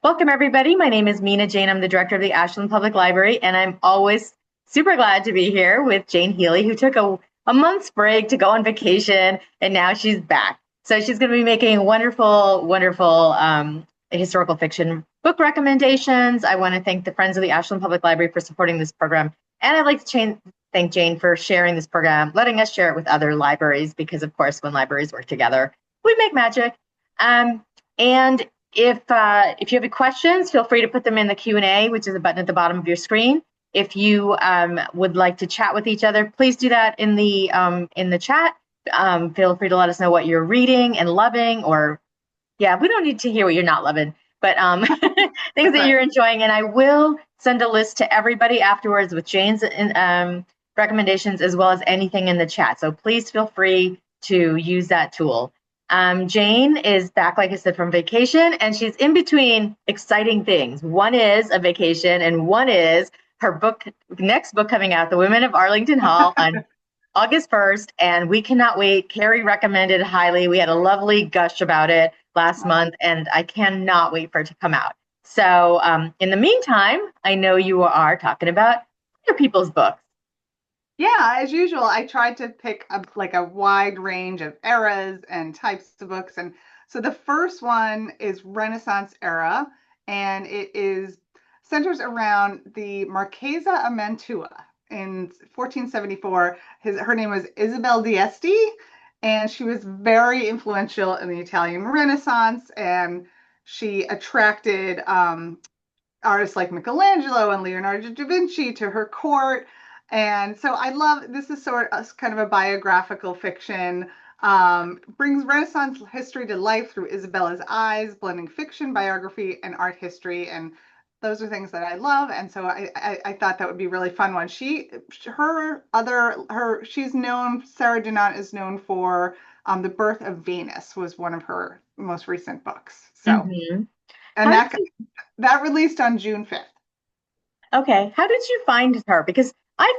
Welcome, everybody. My name is Mina Jane. I'm the director of the Ashland Public Library, and I'm always super glad to be here with Jane Healey, who took a month's break to go on vacation, and now she's back. So she's going to be making wonderful historical fiction book recommendations. I want to thank the Friends of the Ashland Public Library for supporting this program, and I'd like to thank Jane for sharing this program, letting us share it with other libraries, because, of course, when libraries work together, we make magic. And if you have any questions, feel free to put them in the Q&A, which is a button at the bottom of your screen. If you would like to chat with each other, please do that in the chat. Feel free to let us know what you're reading and loving, or we don't need to hear what you're not loving, but things that you're enjoying. And I will send a list to everybody afterwards with Jane's recommendations, as well as anything in the chat. So please feel free to use that tool. Jane is back, like I said, from vacation, and she's in between exciting things. One is a vacation, and one is her next book coming out, The Women of Arlington Hall, on August 1st, and we cannot wait. Carrie recommended it highly. We had a lovely gush about it last month, and I cannot wait for it to come out. So in the meantime, I know you are talking about other people's books. Yeah, as usual, I tried to pick a wide range of eras and types of books. And so the first one is Renaissance era, and centers around the Marchesa of Mantua in 1474. Her name was Isabel d'Este, and she was very influential in the Italian Renaissance, and she attracted artists like Michelangelo and Leonardo da Vinci to her court. And so I love this is kind of a biographical fiction, brings Renaissance history to life through Isabella's eyes, blending fiction, biography, and art history. And those are things that I love. And so I thought that would be a really fun one. She's known, Sarah Dunant is known for The Birth of Venus was one of her most recent books. So, and that released on June 5th. Okay. How did you find her? Because I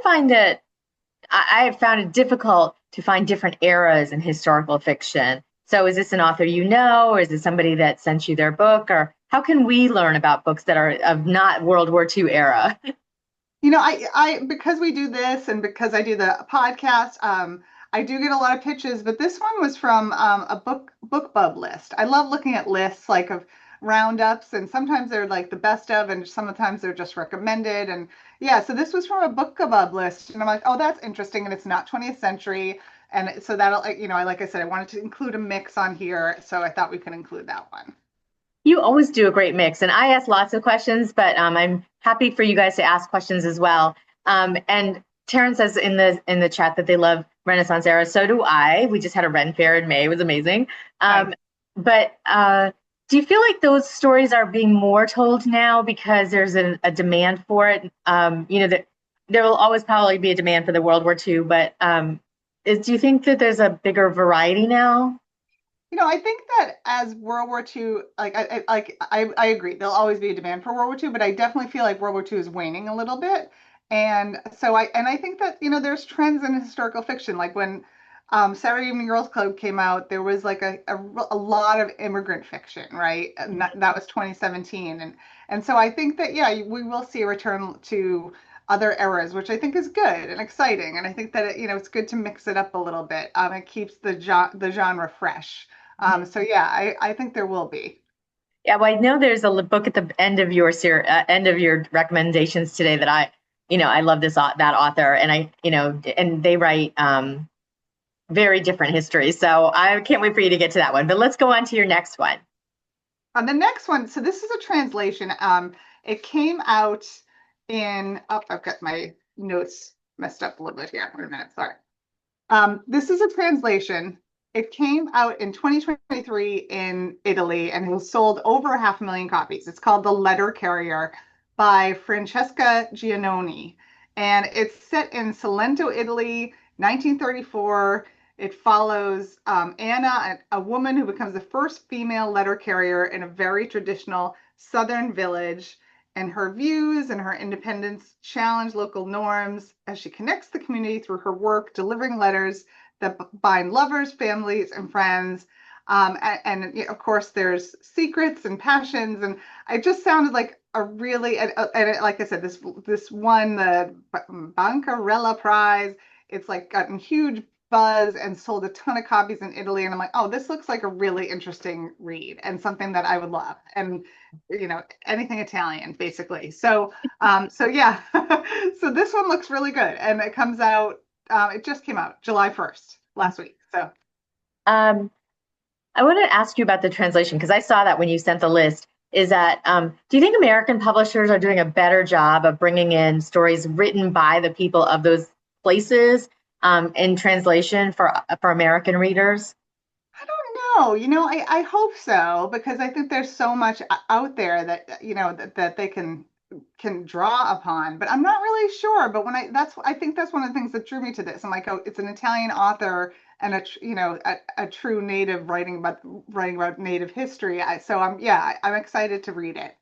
have found it difficult to find different eras in historical fiction. So is this an author you know, or is it somebody that sent you their book? Or how can we learn about books that are of not World War II era? You know, I because we do this and because I do the podcast, I do get a lot of pitches, but this one was from a BookBub list. I love looking at lists like of roundups, and sometimes they're like the best of, and sometimes they're just recommended. And yeah, so this was from a BookBub list, and I'm like, oh, that's interesting, and it's not 20th century, and so that'll, like I said, I wanted to include a mix on here, so I thought we could include that one. You always do a great mix, and I ask lots of questions, but I'm happy for you guys to ask questions as well. And Taryn says in the chat that they love Renaissance era. So do I. We just had a Ren Fair in May. It was amazing. But do you feel like those stories are being more told now because there's a demand for it? There will always probably be a demand for the World War II, but do you think that there's a bigger variety now? I think that as World War II, I agree, there'll always be a demand for World War II, but I definitely feel like World War II is waning a little bit. And so I think that, there's trends in historical fiction. Like when Saturday Evening Girls Club came out, there was like a lot of immigrant fiction, right? And that was 2017. And so I think that, yeah, we will see a return to other eras, which I think is good and exciting. And I think that, it's good to mix it up a little bit. It keeps the genre fresh. So yeah, I think there will be. Yeah, well, I know there's a book at the end of your end of your recommendations today that I love that author, and and they write very different histories. So I can't wait for you to get to that one. But let's go on to your next one. On the next one, so this is a translation. It came out in. Oh, I've got my notes messed up a little bit here. Wait a minute, sorry. This is a translation. It came out in 2023 in Italy and has sold over 500,000 copies. It's called The Letter Carrier by Francesca Giannoni. And it's set in Salento, Italy, 1934. It follows Anna, a woman who becomes the first female letter carrier in a very traditional Southern village. And her views and her independence challenge local norms as she connects the community through her work delivering letters that bind lovers, families, and friends. Of course, there's secrets and passions, and it just sounded like a really, like I said, this won the Bancarella Prize. It's like gotten huge buzz and sold a ton of copies in Italy, and I'm like, oh, this looks like a really interesting read and something that I would love, and anything Italian, basically. So yeah, so this one looks really good, and it comes out. It just came out July 1st last week. So. Um, I want to ask you about the translation because I saw that when you sent the list. Is that do you think American publishers are doing a better job of bringing in stories written by the people of those places in translation for American readers? I don't know. I hope so because I think there's so much out there that that they can draw upon. But I'm not really sure. But I think that's one of the things that drew me to this. I'm like, oh, it's an Italian author and a true native writing about native history. I'm excited to read it.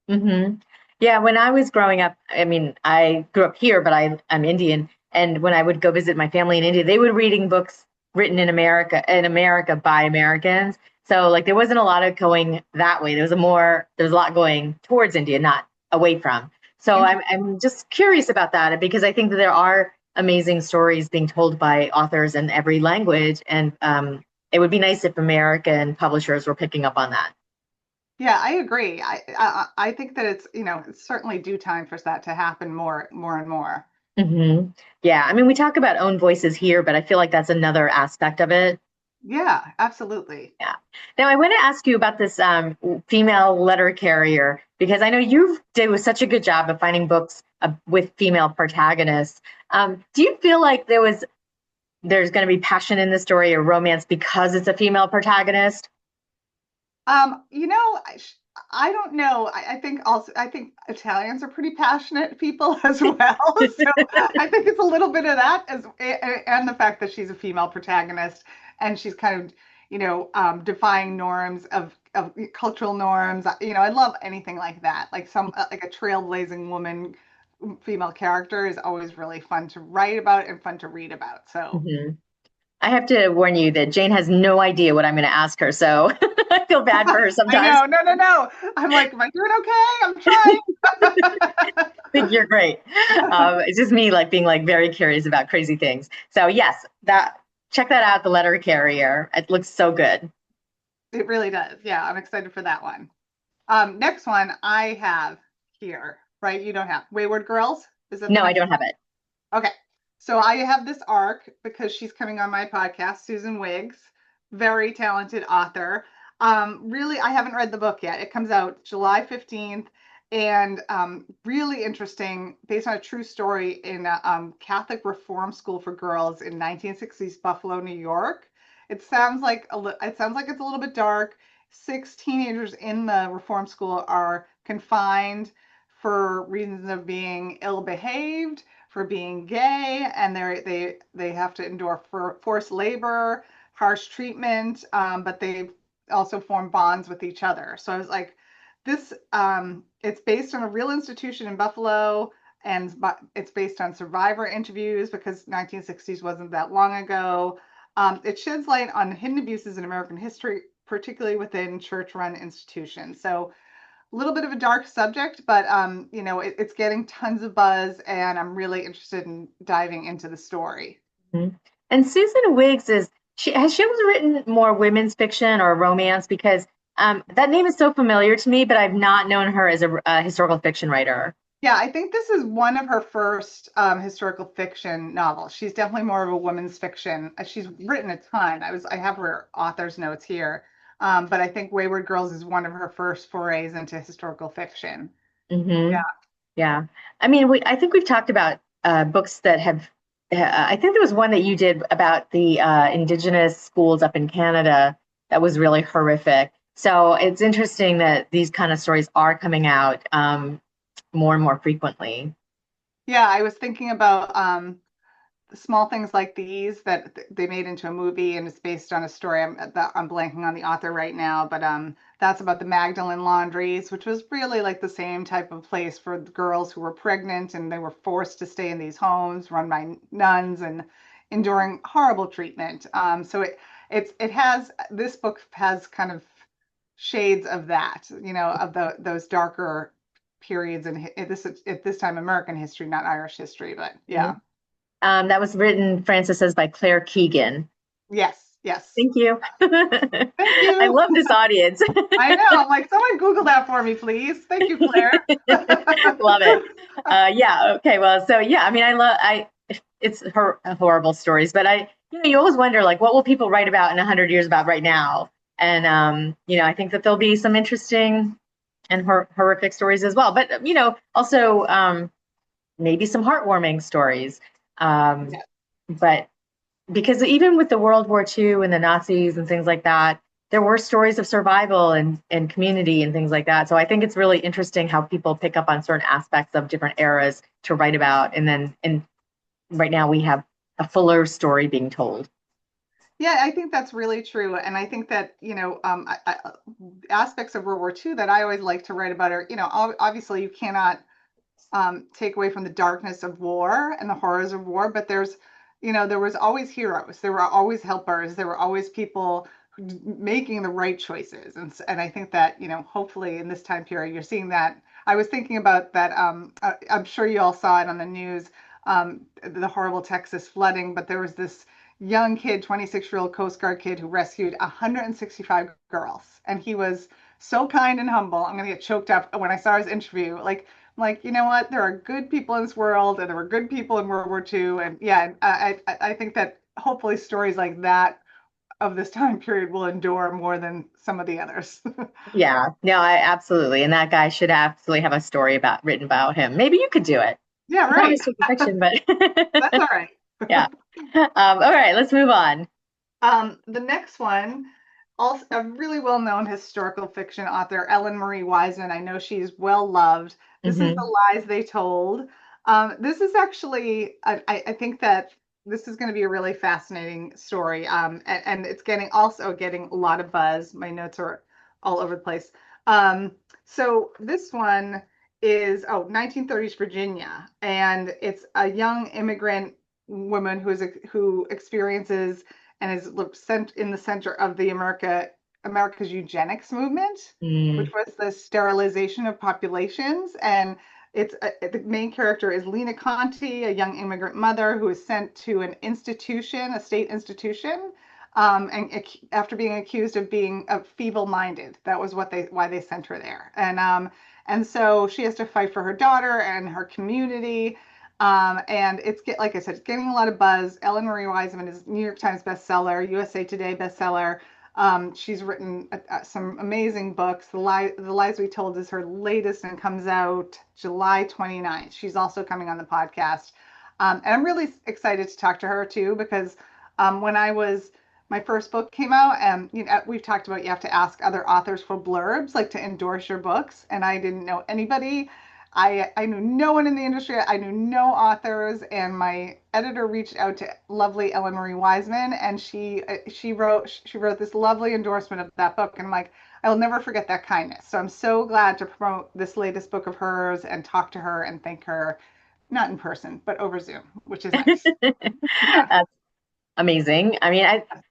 Hmm. Yeah, when I was growing up, I mean, I grew up here, but I'm Indian, and when I would go visit my family in India, they were reading books written in America by Americans. So like there wasn't a lot of going that way. There was a lot going towards India, not away from. So I'm just curious about that because I think that there are amazing stories being told by authors in every language, and it would be nice if American publishers were picking up on that. Yeah, I agree. I think that it's certainly due time for that to happen more and more. Hmm. Yeah, I mean, we talk about own voices here, but I feel like that's another aspect of it. Yeah, absolutely. Yeah. Now, I want to ask you about this female letter carrier because I know you did with such a good job of finding books with female protagonists. Do you feel like there's going to be passion in the story or romance because it's a female protagonist? I don't know. I think Italians are pretty passionate people as well. So I think it's a little bit of that and the fact that she's a female protagonist and she's kind of, defying norms of cultural norms. I love anything like that. Like a trailblazing woman, female character is always really fun to write about and fun to read about. So. Hmm. I have to warn you that Jane has no idea what I'm going to ask her, so I feel bad for her I sometimes. know. No, no, no. I'm like, am I doing okay? I'm trying. Think you're great. It's just me like being like very curious about crazy things. So yes, that check that out, the letter carrier. It looks so good. It really does. Yeah, I'm excited for that one. Next one I have here, right? You don't have Wayward Girls. Is that the No, I next don't have it. one? Okay. So I have this arc because she's coming on my podcast, Susan Wiggs, very talented author. Really, I haven't read the book yet. It comes out July 15th and really interesting, based on a true story in a Catholic reform school for girls in 1960s Buffalo, New York. It sounds like it's a little bit dark. Six teenagers in the reform school are confined for reasons of being ill-behaved, for being gay, and they have to endure forced labor, harsh treatment, but they also form bonds with each other. So I was like, this it's based on a real institution in Buffalo, and it's based on survivor interviews because 1960s wasn't that long ago. It sheds light on hidden abuses in American history, particularly within church-run institutions. So a little bit of a dark subject, but it's getting tons of buzz, and I'm really interested in diving into the story. Mhm. And Susan Wiggs she always written more women's fiction or romance because that name is so familiar to me, but I've not known her as a historical fiction writer. Yeah, I think this is one of her first historical fiction novels. She's definitely more of a women's fiction. She's written a ton. I have her author's notes here, but I think Wayward Girls is one of her first forays into historical fiction. Hmm. Yeah. I mean, I think we've talked about books that have, I think there was one that you did about the Indigenous schools up in Canada that was really horrific. So it's interesting that these kind of stories are coming out more and more frequently. Yeah, I was thinking about small things like these that they made into a movie and it's based on a story. I'm blanking on the author right now, but that's about the Magdalene laundries, which was really like the same type of place for the girls who were pregnant and they were forced to stay in these homes run by nuns and enduring horrible treatment. So it has, this book has kind of shades of that, of those darker periods in at this time American history, not Irish history, but yeah. Mhm. That was written, Francis says, by Claire Keegan. Yes, yes. Thank you. Thank I you. love this audience. I know. I'm like, someone Google that for me, please. Thank you, Claire. Love it. Yeah. Okay. Well, so yeah, I mean, it's horrible stories, but you always wonder, like, what will people write about in 100 years about right now? And, I think that there'll be some interesting and horrific stories as well, but, also, maybe some heartwarming stories. Um, Yeah. but because even with the World War II and the Nazis and things like that, there were stories of survival and community and things like that. So I think it's really interesting how people pick up on certain aspects of different eras to write about. And right now we have a fuller story being told. Yeah, I think that's really true. And I think that, aspects of World War II that I always like to write about are, obviously you cannot take away from the darkness of war and the horrors of war, but there was always heroes, there were always helpers, there were always people making the right choices, and I think that hopefully in this time period you're seeing that. I was thinking about that. I'm sure you all saw it on the news, the horrible Texas flooding, but there was this young kid, 26-year-old Coast Guard kid, who rescued 165 girls, and he was so kind and humble. I'm gonna get choked up when I saw his interview. Like, you know what? There are good people in this world, and there were good people in World War II. And yeah, I think that hopefully stories like that of this time period will endure more than some of the others. Yeah, no, I absolutely. And that guy should absolutely have a story written about him. Maybe you could do it. Yeah, Not right. historical fiction, but That's all right. yeah. All right, let's move on. The next one, also a really well-known historical fiction author, Ellen Marie Wiseman. I know she's well loved. This is Hmm. The Lies They Told. This is actually, I think that this is going to be a really fascinating story. And it's also getting a lot of buzz. My notes are all over the place. So this one is, 1930s Virginia, and it's a young immigrant woman who experiences and is sent in the center of the America's eugenics movement, which Mm. was the sterilization of populations. And the main character is Lena Conti, a young immigrant mother who is sent to an institution, a state institution, and after being accused of being feeble-minded. That was why they sent her there. And so she has to fight for her daughter and her community. And like I said, it's getting a lot of buzz. Ellen Marie Wiseman is New York Times bestseller, USA Today bestseller. She's written some amazing books. The Lies We Told is her latest and comes out July 29th. She's also coming on the podcast. And I'm really excited to talk to her too, because when my first book came out, and we've talked about you have to ask other authors for blurbs, like to endorse your books, and I didn't know anybody. I knew no one in the industry. I knew no authors, and my editor reached out to lovely Ellen Marie Wiseman, and she wrote this lovely endorsement of that book, and I'm like, I'll never forget that kindness. So I'm so glad to promote this latest book of hers and talk to her and thank her, not in person, but over Zoom, which is nice. Yeah. That's amazing. I mean,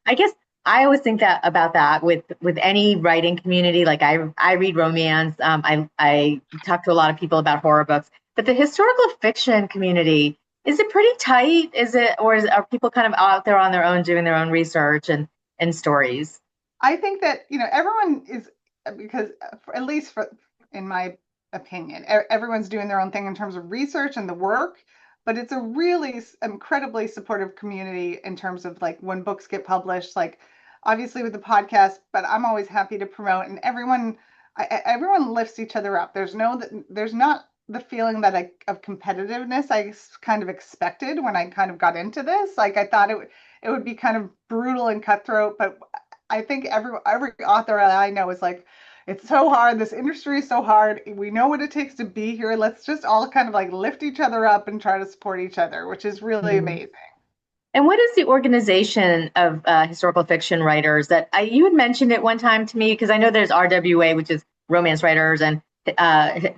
I guess I always think that about that with any writing community. Like I read romance. I talk to a lot of people about horror books, but the historical fiction community, is it pretty tight? Are people kind of out there on their own doing their own research and stories? I think that, everyone is, because at least in my opinion, everyone's doing their own thing in terms of research and the work, but it's a really incredibly supportive community in terms of like when books get published, like obviously with the podcast, but I'm always happy to promote, and everyone lifts each other up. There's not the feeling of competitiveness I kind of expected when I kind of got into this. Like I thought it would be kind of brutal and cutthroat, but I think every author I know is like, it's so hard. This industry is so hard. We know what it takes to be here. Let's just all kind of like lift each other up and try to support each other, which is really Mm. amazing. And what is the organization of historical fiction writers that you had mentioned it one time to me? Because I know there's RWA, which is romance writers, and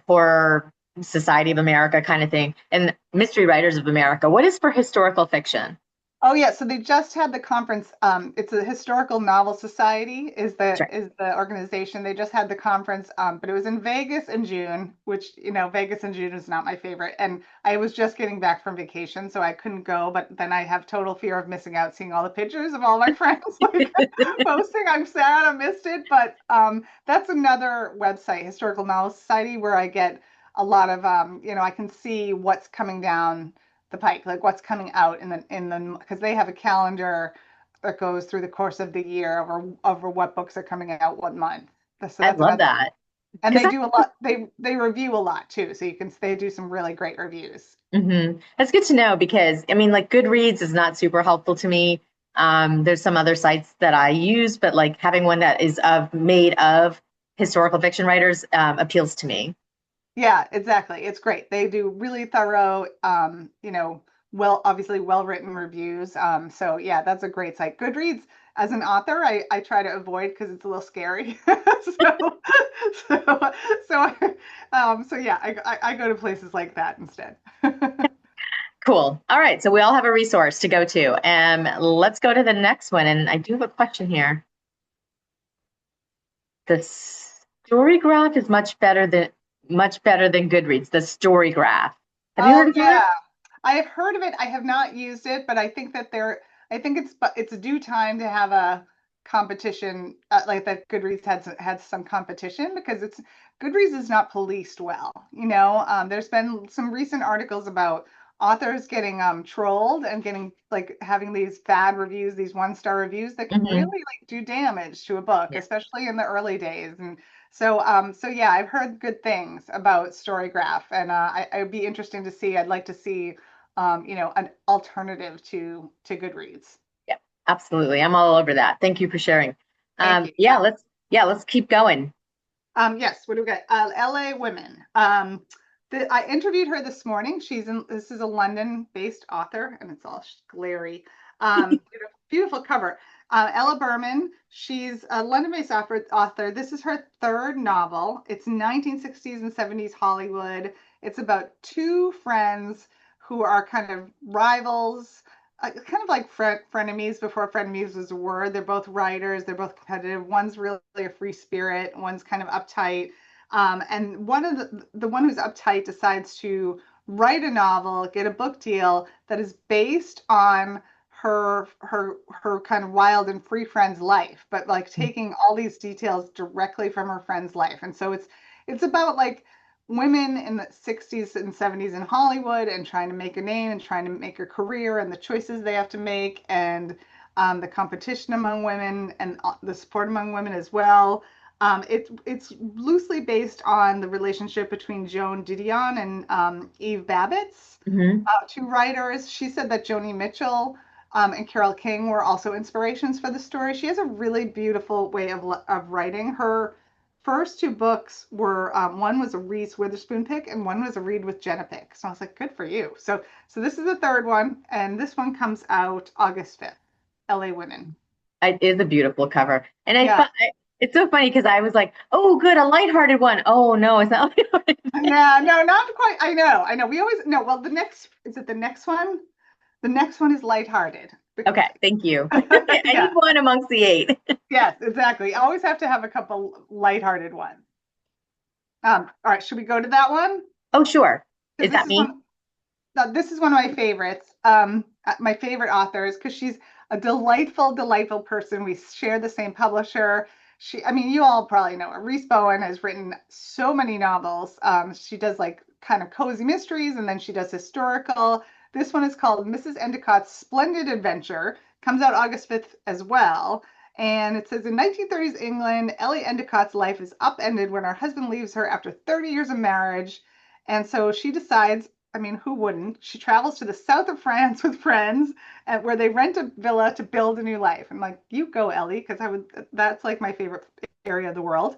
Horror Society of America kind of thing, and Mystery Writers of America. What is for historical fiction? Oh yeah, so they just had the conference. It's a historical novel society That's right. is the organization. They just had the conference, but it was in Vegas in June, which Vegas in June is not my favorite. And I was just getting back from vacation, so I couldn't go. But then I have total fear of missing out, seeing all the pictures of all my friends like posting. I'm sad I missed it, but that's another website, Historical Novel Society, where I get a lot of I can see what's coming down the pike, like what's coming out in the because they have a calendar that goes through the course of the year over what books are coming out what month. So I that's love another, that. and Because they do a lot. They review a lot too, so they do some really great reviews. That's good to know because I mean, like Goodreads is not super helpful to me. There's some other sites that I use, but like having one that is made of historical fiction writers appeals to me. Yeah, exactly. It's great. They do really thorough, obviously well written reviews. So yeah, that's a great site. Goodreads, as an author, I try to avoid because it's a little scary. So, so, so yeah, I go to places like that instead. Cool. All right, so we all have a resource to go to, and let's go to the next one. And I do have a question here. The story graph is much better than Goodreads. The story graph. Have you heard Oh of that? yeah, I have heard of it. I have not used it, but I think that I think it's due time to have a competition like that. Goodreads had some competition because it's Goodreads is not policed well. There's been some recent articles about authors getting trolled and getting like having these bad reviews, these one-star reviews that can really Hmm. like do damage to a book, Yeah. especially in the early days. And so yeah, I've heard good things about Storygraph, and I would be interesting to see. I'd like to see, an alternative to Goodreads. Yeah, absolutely. I'm all over that. Thank you for sharing. Thank you. Let's keep going. Yes. What do we got? L.A. Women. I interviewed her this morning. This is a London-based author, and it's all glary. Beautiful cover. Ella Berman. She's a London-based author. This is her third novel. It's 1960s and 70s Hollywood. It's about two friends who are kind of rivals, kind of like frenemies before frenemies was a word. They're both writers. They're both competitive. One's really a free spirit. One's kind of uptight. And one of the one who's uptight decides to write a novel, get a book deal that is based on her kind of wild and free friend's life, but like taking all these details directly from her friend's life. And so it's about like women in the 60s and 70s in Hollywood and trying to make a name and trying to make a career and the choices they have to make and the competition among women and the support among women as well. It's loosely based on the relationship between Joan Didion and Eve Babbitt's, Hmm. two writers. She said that Joni Mitchell and Carole King were also inspirations for the story. She has a really beautiful way of writing. Her first two books were one was a Reese Witherspoon pick and one was a Read with Jenna pick. So I was like, good for you. So this is the third one, and this one comes out August 5th. LA Women. It is a beautiful cover, and Yeah. it's so funny because I was like, "Oh, good, a lighthearted one." Oh no, it's not lighthearted. No, no, not quite. I know. We always no. Well, the next is it the next one? The next one is lighthearted. Okay, thank you. I need Yeah. one amongst the eight. Yes, exactly. Always have to have a couple lighthearted ones. All right, should we go to that one? Oh, sure. Because Is that me? this is one of my favorites. My favorite authors because she's a delightful person. We share the same publisher. I mean, you all probably know her. Reese Bowen has written so many novels. She does like kind of cozy mysteries, and then she does historical. This one is called Mrs. Endicott's Splendid Adventure. Comes out August 5th as well. And it says in 1930s England, Ellie Endicott's life is upended when her husband leaves her after 30 years of marriage. And so she decides, I mean, who wouldn't? She travels to the south of France with friends where they rent a villa to build a new life. I'm like, you go, Ellie, because that's like my favorite area of the world.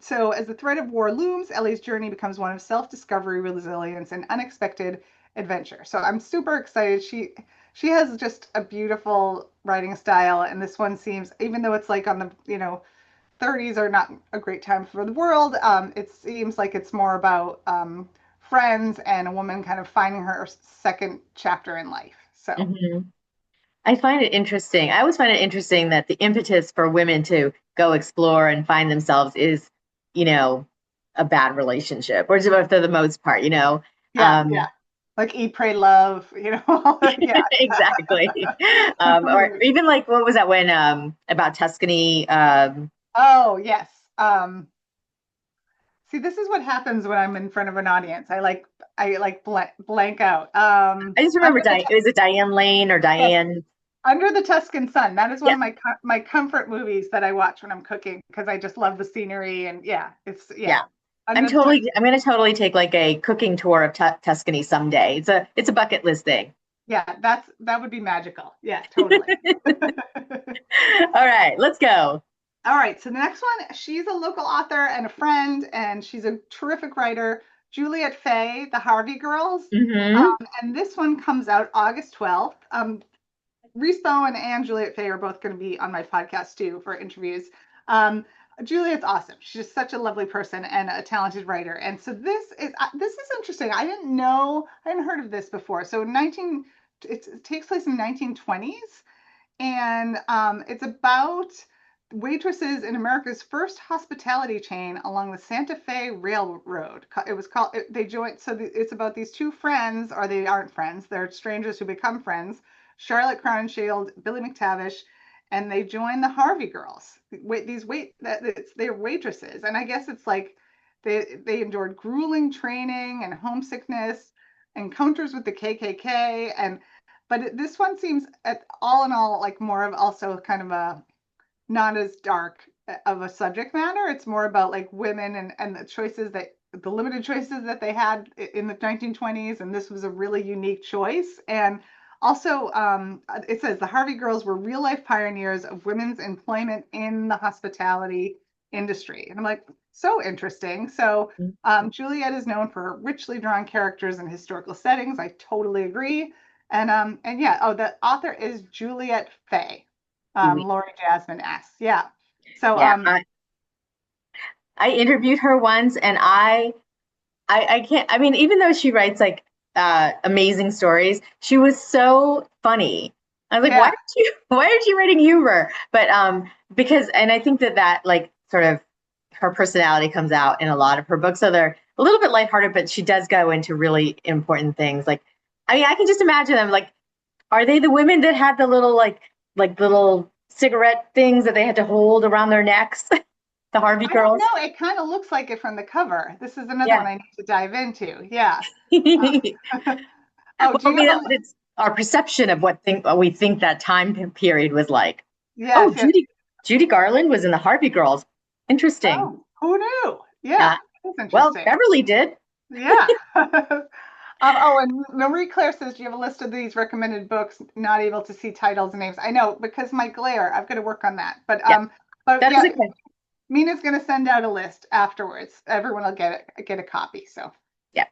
So as the threat of war looms, Ellie's journey becomes one of self-discovery, resilience, and unexpected adventure. So I'm super excited. She has just a beautiful writing style, and this one seems, even though it's like on the, 30s are not a great time for the world. It seems like it's more about friends and a woman kind of finding her second chapter in life. So, Hmm. I find it interesting. I always find it interesting that the impetus for women to go explore and find themselves is, you know, a bad relationship, or for the most part, Yeah, yeah. Um, Like Eat, Pray, Love, yeah. exactly. Or even like, what was that when, about Tuscany? Oh, yes. Um, See, this is what happens when I'm in front of an audience. I like blank out. I just remember, is it Diane Lane or Yes, Diane? Under the Tuscan Sun. That is one Yes, of my comfort movies that I watch when I'm cooking because I just love the scenery and yeah, yeah. Under the Tuscan. I'm going to totally take like a cooking tour of Tuscany someday. It's a bucket list thing. Yeah, that would be magical. Yeah, totally. All right, let's go. All right, so the next one, she's a local author and a friend, and she's a terrific writer. Juliet Fay, The Harvey Girls. Hmm. And this one comes out August 12th. Reese Bowen and Juliet Fay are both going to be on my podcast too for interviews. Um, Juliet's awesome. She's just such a lovely person and a talented writer. And so this is interesting. I hadn't heard of this before. So it takes place in 1920s, and it's about waitresses in America's first hospitality chain along the Santa Fe Railroad. It was called. They joined. So it's about these two friends, or they aren't friends. They're strangers who become friends. Charlotte Crownshield, Billy McTavish, and they join the Harvey Girls. They're waitresses, and I guess it's like they endured grueling training and homesickness, encounters with the KKK, and this one seems, all in all, like more of also kind of a not as dark of a subject matter. It's more about like women and the limited choices that they had in the 1920s, and this was a really unique choice. And also, it says the Harvey Girls were real life pioneers of women's employment in the hospitality industry. And I'm like, so interesting. So Juliet is known for her richly drawn characters and historical settings. I totally agree. And yeah, oh, the author is Juliet Fay. Julie. Lori Jasmine S. Yeah. So Yeah, I interviewed her once, and I can't. I mean, even though she writes like amazing stories, she was so funny. I was like, yeah, why aren't you writing humor? But because, and I think that like sort of her personality comes out in a lot of her books. So they're a little bit lighthearted, but she does go into really important things. Like, I mean, I can just imagine them. Like, are they the women that had the little like little cigarette things that they had to hold around their necks? The Harvey I don't girls. know. It kind of looks like it from the cover. This is another Yeah. one I need to dive into. Yeah. Uh, Well, oh, do I you have mean, a? it's our perception of what we think that time period was like. Oh, Yes, yes. Judy Garland was in the Harvey Girls. Interesting. Oh, who knew? Yeah, Yeah. that's Well, interesting. Beverly did. Yeah. Oh, and Marie Claire says, do you have a list of these recommended books? Not able to see titles and names. I know because my glare. I've got to work on that. Yeah, But that is yeah, okay. Mina's going to send out a list afterwards. Everyone will get a copy. So Yeah.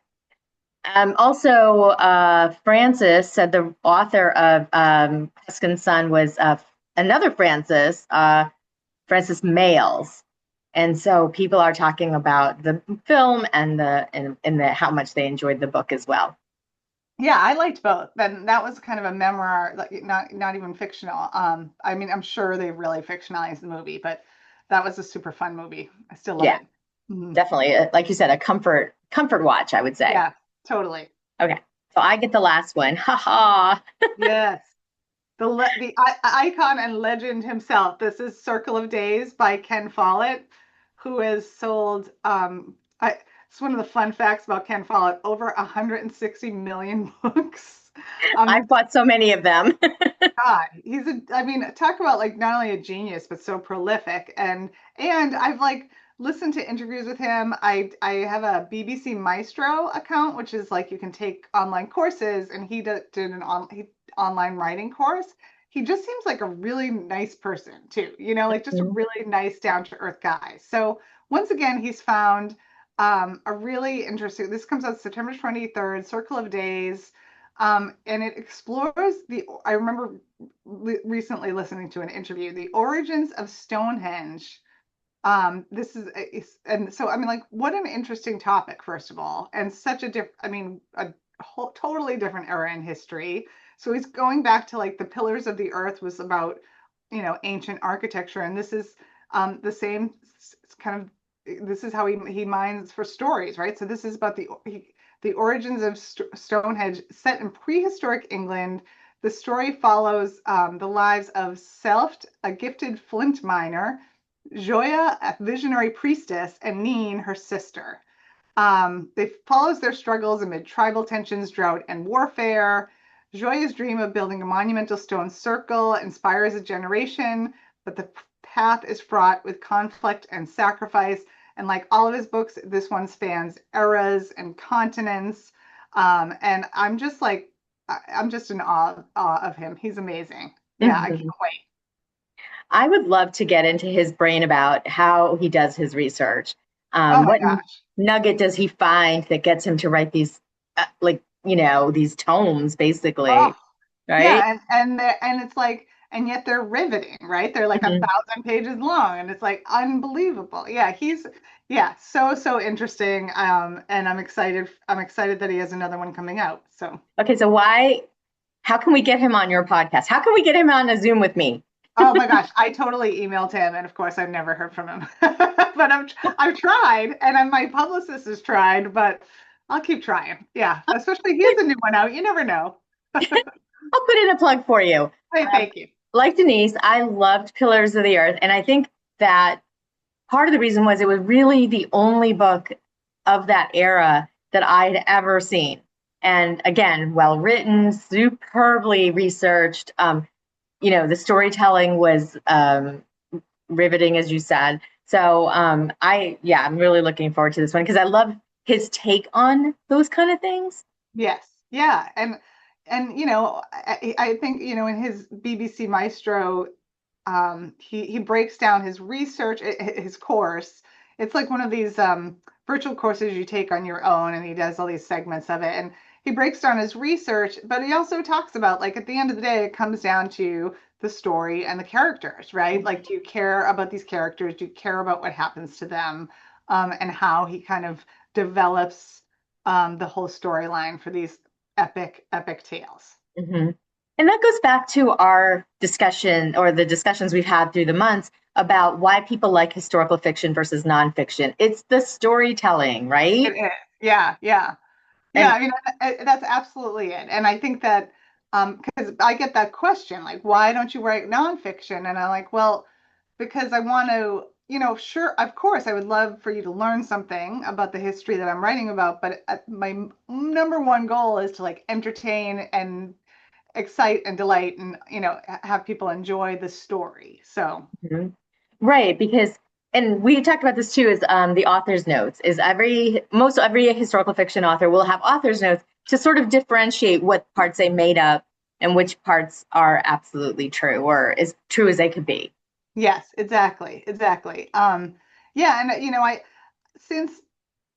Also, Frances said the author of Tuscan Sun was another Frances, Frances Males. And so people are talking about the film and how much they enjoyed the book as well. yeah, I liked both. Then that was kind of a memoir, like not even fictional. I mean, I'm sure they really fictionalized the movie, but that was a super fun movie. I still love Yeah, it. Mhm. definitely. Like you said, a comfort watch, I would say. Yeah, totally. Okay, so I get the last one. Ha ha. Yes. Icon and legend himself. This is Circle of Days by Ken Follett, who has sold, it's one of the fun facts about Ken Follett, over 160 million books. I've Um, bought so many of them. God, I mean, talk about like not only a genius, but so prolific. And I've like listened to interviews with him. I have a BBC Maestro account, which is like you can take online courses, and did online writing course. He just seems like a really nice person too, like just a really nice down to earth guy. So once again, he's found a really interesting, this comes out September 23rd, Circle of Days. And it explores I remember recently listening to an interview, the origins of Stonehenge. And so, I mean, like, what an interesting topic, first of all, and such a I mean, a totally different era in history. So he's going back to like the Pillars of the Earth was about, ancient architecture, and this is the same kind of. This is how he mines for stories, right? So this is about the origins of Stonehenge, set in prehistoric England. The story follows the lives of Selft, a gifted flint miner, Joya, a visionary priestess, and Neen, her sister. They follows their struggles amid tribal tensions, drought, and warfare. Joya's dream of building a monumental stone circle inspires a generation, but the path is fraught with conflict and sacrifice. And like all of his books, this one spans eras and continents. And I'm just in awe of him. He's amazing. Yeah, I can't Mhm. wait. I would love to get into his brain about how he does his research. Oh my What gosh. nugget does he find that gets him to write these, these tomes, Oh, basically, right? yeah, and it's like, and yet they're riveting, right? They're like a Mhm. thousand pages long, and it's like unbelievable. Yeah, yeah, so interesting. And I'm excited. I'm excited that he has another one coming out. So, Okay, so how can we get him on your podcast? How can we get him on a Zoom with me? oh my gosh, I totally emailed him, and of course, I've never heard from him. But I've tried, and my publicist has tried, but I'll keep trying. Yeah, especially he has a new one out. You never know. I'll put in a plug for you. Hey, thank you. Like Denise, I loved Pillars of the Earth, and I think that part of the reason was it was really the only book of that era that I'd ever seen. And again, well written, superbly researched. The storytelling was riveting, as you said. So I'm really looking forward to this one because I love his take on those kind of things. Yes, yeah, and I think in his BBC Maestro, he breaks down his research, his course. It's like one of these virtual courses you take on your own, and he does all these segments of it, and he breaks down his research, but he also talks about like at the end of the day, it comes down to the story and the characters, right? Like, do you care about these characters? Do you care about what happens to them, and how he kind of develops the whole storyline for these epic tales. Mm-hmm. And that goes back to our discussion or the discussions we've had through the months about why people like historical fiction versus nonfiction. It's the storytelling, It right? is. Yeah, yeah. Yeah, And I mean, that's absolutely it. And I think that because I get that question, like, why don't you write nonfiction? And I'm like, well, because I want to, sure, of course, I would love for you to learn something about the history that I'm writing about, but my number one goal is to like entertain and excite and delight and, have people enjoy the story. So, Mhm. Right, because and we talked about this too, is the author's notes. Is every historical fiction author will have author's notes to sort of differentiate what parts they made up and which parts are absolutely true or as true as they could be. yes, exactly, exactly. Yeah, and I since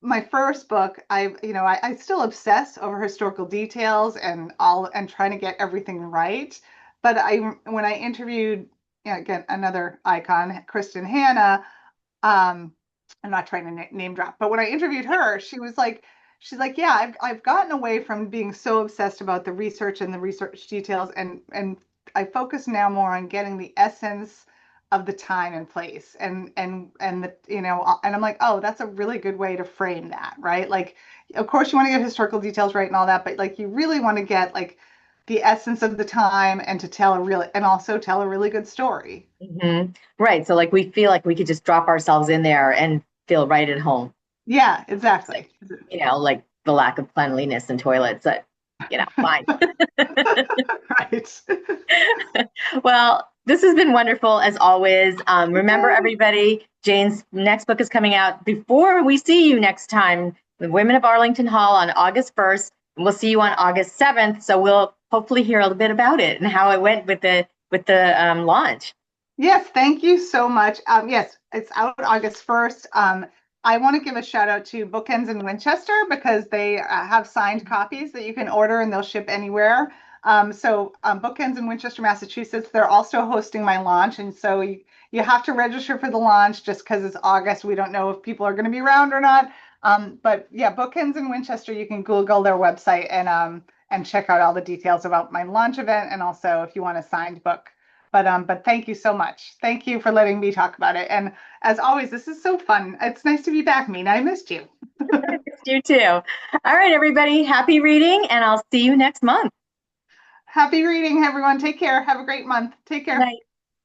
my first book, I still obsess over historical details and all and trying to get everything right. But when I interviewed, again, another icon, Kristen Hanna, um, I'm not trying to name drop, but when I interviewed her, she's like, yeah, I've gotten away from being so obsessed about the research and the research details, and I focus now more on getting the essence of the time and place, and the and I'm like, oh, that's a really good way to frame that, right? Like, of course, you want to get historical details right and all that, but like, you really want to get like the essence of the time and to tell a really and also tell a really good story. Hmm. Right. So like we feel like we could just drop ourselves in there and feel right at home. Yeah, It's like, exactly. like the lack of cleanliness in toilets. Fine. Right. Well, this has been wonderful as always. Remember, Yay. everybody, Jane's next book is coming out before we see you next time, The Women of Arlington Hall on August 1st. And we'll see you on August 7th. So we'll hopefully hear a little bit about it and how it went with the launch. Yes, thank you so much. Yes, it's out August 1st. I want to give a shout out to Bookends in Winchester because they have signed copies that you can order and they'll ship anywhere. Bookends in Winchester, Massachusetts, they're also hosting my launch. And so you have to register for the launch just because it's August. We don't know if people are going to be around or not. But yeah, Bookends in Winchester, you can Google their website and and check out all the details about my launch event, and also if you want a signed book. But thank you so much. Thank you for letting me talk about it. And as always, this is so fun. It's nice to be back, Mina. I missed you. I missed you too. All right, everybody, happy reading, and I'll see you next month. Happy reading, everyone. Take care. Have a great month. Take Good care. night.